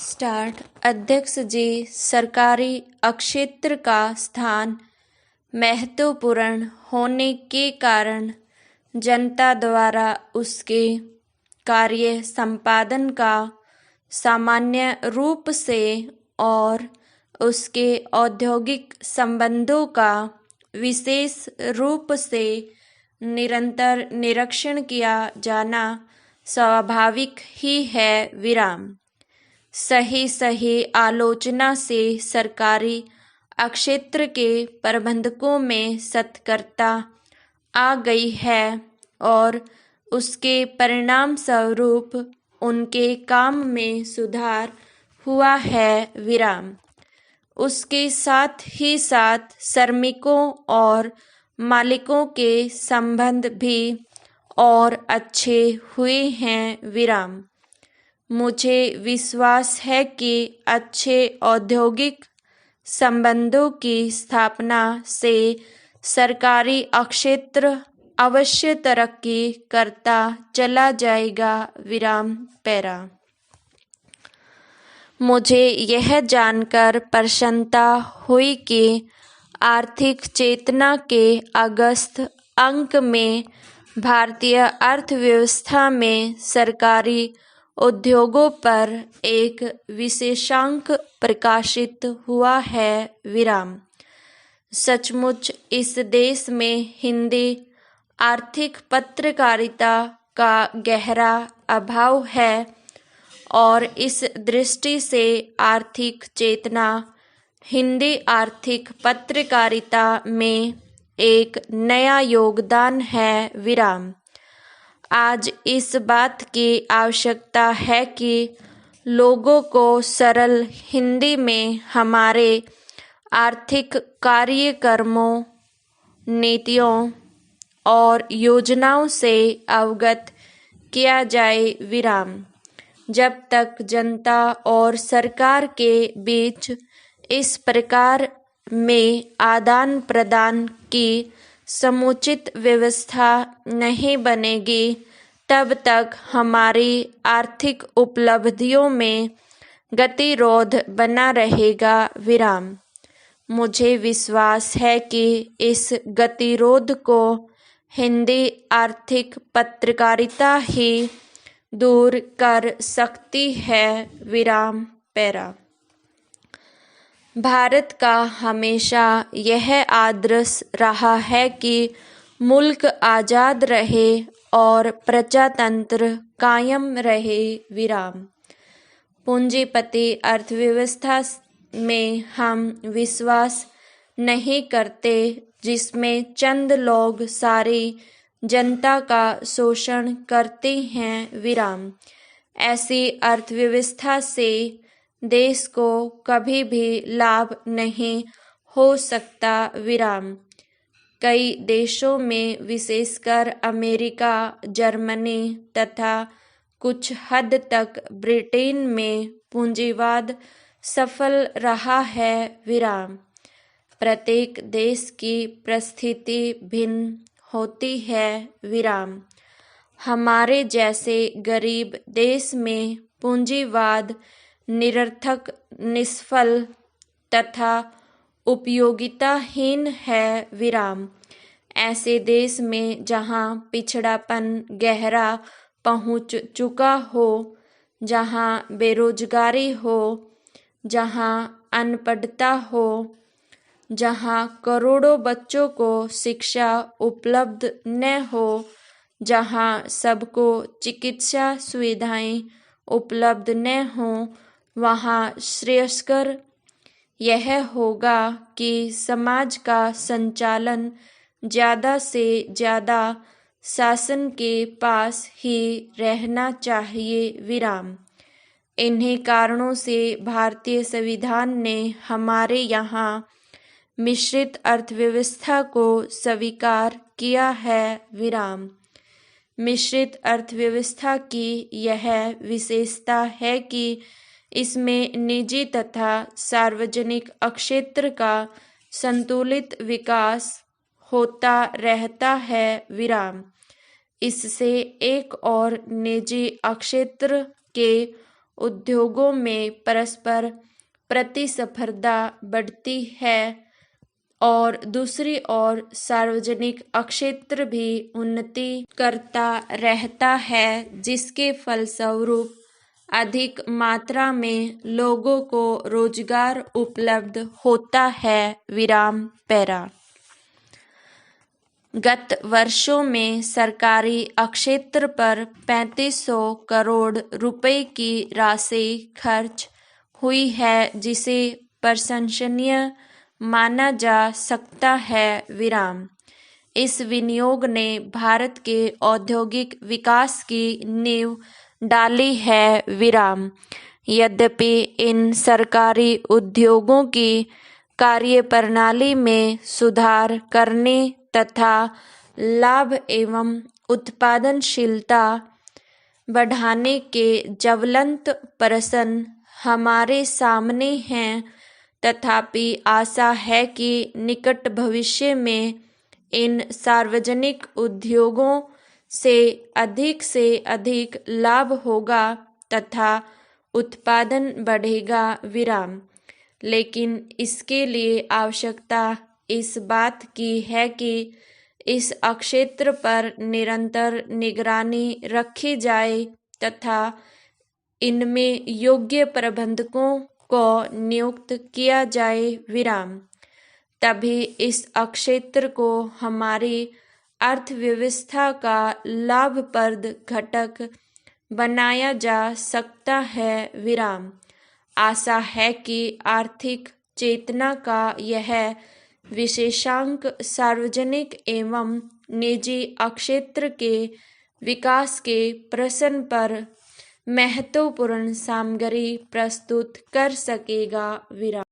Start. अध्यक्ष जी, सरकारी अक्षेत्र का स्थान महत्वपूर्ण होने के कारण जनता द्वारा उसके कार्य संपादन का सामान्य रूप से और उसके औद्योगिक संबंधों का विशेष रूप से निरंतर निरीक्षण किया जाना स्वाभाविक ही है। सही आलोचना से सरकारी अक्षेत्र के प्रबंधकों में सतर्कता आ गई है और उसके परिणाम स्वरूप उनके काम में सुधार हुआ है। उसके साथ ही साथ श्रमिकों और मालिकों के संबंध भी और अच्छे हुए हैं। मुझे विश्वास है कि अच्छे औद्योगिक संबंधों की स्थापना से सरकारी अक्षेत्र अवश्य तरक्की करता चला जाएगा। मुझे यह जानकर प्रसन्नता हुई कि आर्थिक चेतना के अगस्त अंक में भारतीय अर्थव्यवस्था में सरकारी उद्योगों पर एक विशेषांक प्रकाशित हुआ है। सचमुच इस देश में हिंदी आर्थिक पत्रकारिता का गहरा अभाव है और इस दृष्टि से आर्थिक चेतना हिंदी आर्थिक पत्रकारिता में एक नया योगदान है। आज इस बात की आवश्यकता है कि लोगों को सरल हिंदी में हमारे आर्थिक कार्यक्रमों, नीतियों और योजनाओं से अवगत किया जाए। जब तक जनता और सरकार के बीच इस प्रकार में आदान प्रदान की समुचित व्यवस्था नहीं बनेगी, तब तक हमारी आर्थिक उपलब्धियों में गतिरोध बना रहेगा। मुझे विश्वास है कि इस गतिरोध को हिंदी आर्थिक पत्रकारिता ही दूर कर सकती है। भारत का हमेशा यह आदर्श रहा है कि मुल्क आज़ाद रहे और प्रजातंत्र कायम रहे। पूंजीपति अर्थव्यवस्था में हम विश्वास नहीं करते जिसमें चंद लोग सारी जनता का शोषण करते हैं। ऐसी अर्थव्यवस्था से देश को कभी भी लाभ नहीं हो सकता। कई देशों में विशेषकर अमेरिका, जर्मनी तथा कुछ हद तक ब्रिटेन में पूंजीवाद सफल रहा है। प्रत्येक देश की परिस्थिति भिन्न होती है। हमारे जैसे गरीब देश में पूंजीवाद निरर्थक, निष्फल तथा उपयोगिताहीन है। ऐसे देश में जहाँ पिछड़ापन गहरा पहुँच चुका हो, जहाँ बेरोजगारी हो, जहाँ अनपढ़ता हो, जहाँ करोड़ों बच्चों को शिक्षा उपलब्ध न हो, जहाँ सबको चिकित्सा सुविधाएं उपलब्ध न हों, वहाँ श्रेयस्कर यह होगा कि समाज का संचालन ज़्यादा से ज़्यादा शासन के पास ही रहना चाहिए। इन्हीं कारणों से भारतीय संविधान ने हमारे यहाँ मिश्रित अर्थव्यवस्था को स्वीकार किया है। मिश्रित अर्थव्यवस्था की यह विशेषता है कि इसमें निजी तथा सार्वजनिक क्षेत्र का संतुलित विकास होता रहता है। इससे एक और निजी क्षेत्र के उद्योगों में परस्पर प्रतिस्पर्धा बढ़ती है और दूसरी ओर सार्वजनिक क्षेत्र भी उन्नति करता रहता है, जिसके फलस्वरूप अधिक मात्रा में लोगों को रोजगार उपलब्ध होता है। विराम पैरा। गत वर्षों में सरकारी क्षेत्र पर 3500 करोड़ रुपए की राशि खर्च हुई है, जिसे प्रशंसनीय माना जा सकता है। विराम। इस विनियोग ने भारत के औद्योगिक विकास की नींव डाली है। विराम। यद्यपि इन सरकारी उद्योगों की कार्यप्रणाली में सुधार करने तथा लाभ एवं उत्पादनशीलता बढ़ाने के ज्वलंत प्रश्न हमारे सामने हैं, तथापि आशा है कि निकट भविष्य में इन सार्वजनिक उद्योगों से अधिक लाभ होगा तथा उत्पादन बढ़ेगा। विराम। लेकिन इसके लिए आवश्यकता इस बात की है कि इस क्षेत्र पर निरंतर निगरानी रखी जाए तथा इनमें योग्य प्रबंधकों को नियुक्त किया जाए। विराम। तभी इस क्षेत्र को हमारी अर्थव्यवस्था का लाभप्रद घटक बनाया जा सकता है। विराम। आशा है कि आर्थिक चेतना का यह विशेषांक सार्वजनिक एवं निजी क्षेत्र के विकास के प्रश्न पर महत्वपूर्ण सामग्री प्रस्तुत कर सकेगा। विराम।